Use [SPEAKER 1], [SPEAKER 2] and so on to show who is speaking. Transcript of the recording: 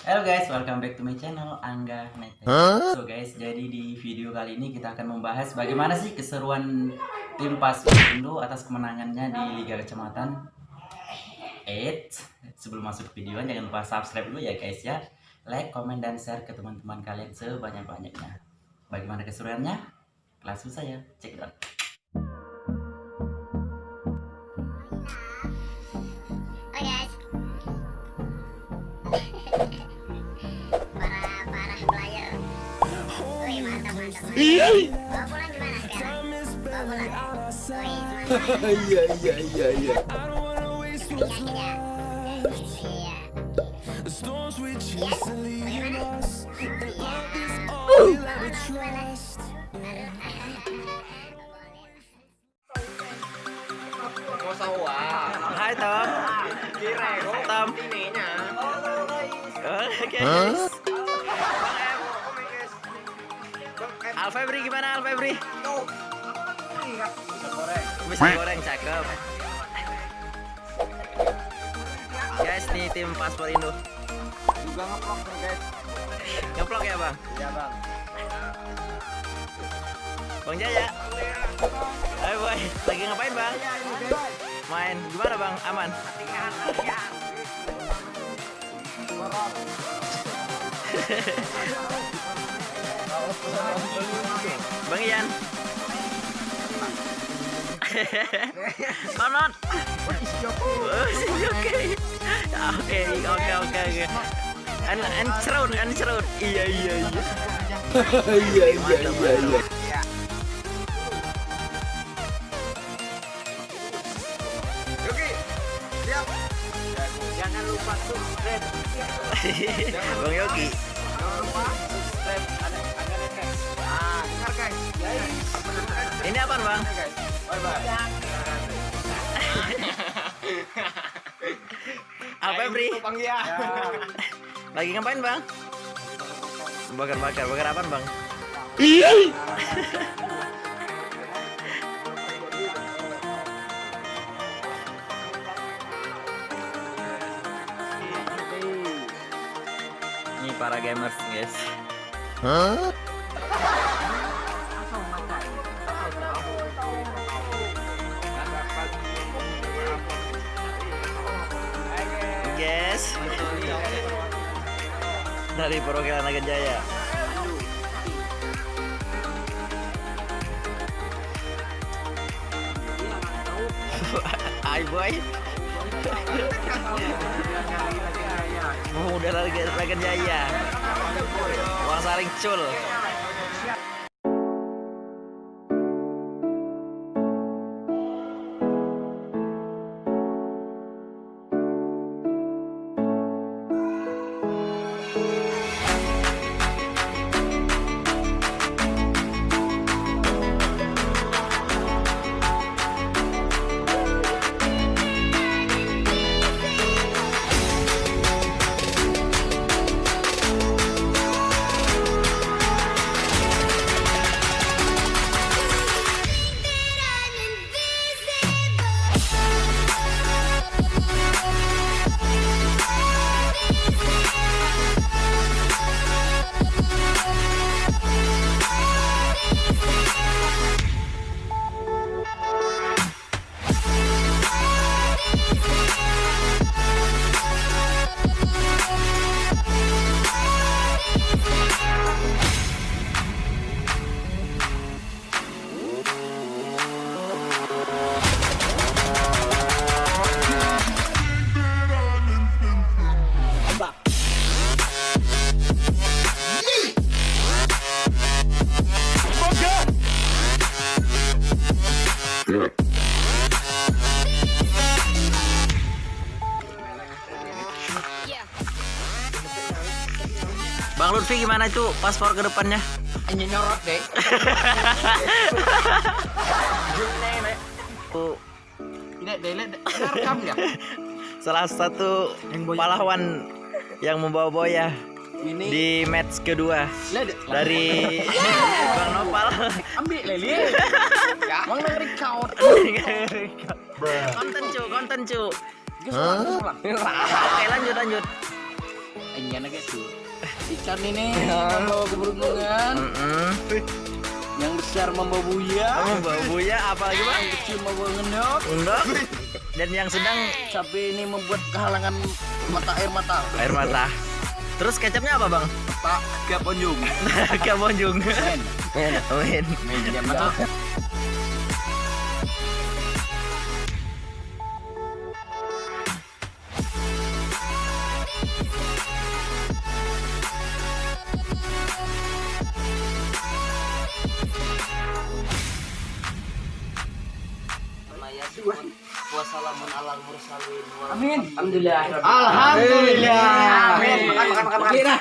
[SPEAKER 1] Halo guys, welcome back to my channel Angga Nete. So guys, jadi di video kali ini kita akan membahas bagaimana sih keseruan tim PAS Indo atas kemenangannya di Liga Kecamatan. Sebelum masuk ke video jangan lupa subscribe dulu ya guys ya. Like, komen, dan share ke teman-teman kalian sebanyak-banyaknya. Bagaimana keseruannya? Langsung saja cek it out.
[SPEAKER 2] Bawa pulang gimana sekarang? Bawa pulang.
[SPEAKER 3] Iya.
[SPEAKER 2] Yakin ya? Iya. Bagaimana?
[SPEAKER 4] Hai Tom. Tom. Oke. Alfebri gimana Alfebri? Bisa goreng cakep. Guys, nih tim Paspor Indo.
[SPEAKER 3] Juga ngeplok nih guys.
[SPEAKER 4] Ngeplok ya bang?
[SPEAKER 3] Iya bang.
[SPEAKER 4] Bang Jaya. Ayo boy, lagi ngapain bang? Main gimana bang? Aman? Bang Ian. Not. Oke. And serut. Iya.
[SPEAKER 3] Iya.
[SPEAKER 2] Oke, siap. Jangan lupa subscribe.
[SPEAKER 4] Bang Yogi.
[SPEAKER 2] Jangan lupa subscribe. Ada guys. Dengar guys.
[SPEAKER 4] Ini apaan bang?
[SPEAKER 2] Guys. Bye bye.
[SPEAKER 4] Apa Bri?
[SPEAKER 2] Bang ya.
[SPEAKER 4] Lagi ngapain bang? Bakar apaan bang? Ini para gamers guys. Guys, dari perwakilan Naga Jaya. Hai boy. Udah Naga Jaya. Wang saling cul. Bang Lutfi gimana itu paspor ke depannya?
[SPEAKER 2] Ini nyorot deh. Ini rekam ya?
[SPEAKER 4] Salah satu pahlawan yang membawa boya di match kedua dari Bang Nopal.
[SPEAKER 2] Ambil lele. Ya, mau nge-record.
[SPEAKER 4] Konten cu.
[SPEAKER 2] Oke,
[SPEAKER 4] Oke lanjut.
[SPEAKER 3] ikan guys tuh. Ikan ini membawa keberuntungan. Yang besar membawa buaya.
[SPEAKER 4] Membawa buaya, apalagi bang?
[SPEAKER 3] Yang kecil membawa ngendok.
[SPEAKER 4] Undok. Dan yang sedang
[SPEAKER 3] Cabai ini membuat kehalangan air mata.
[SPEAKER 4] air mata. Terus kecapnya apa bang?
[SPEAKER 3] Tak ke ponjung.
[SPEAKER 4] Kabonjung. Amin.
[SPEAKER 3] Jam mata. Wassalamun alal mursalin.
[SPEAKER 1] Amin. Alhamdulillah.
[SPEAKER 3] Alhamdulillah.
[SPEAKER 1] Amin. Makan.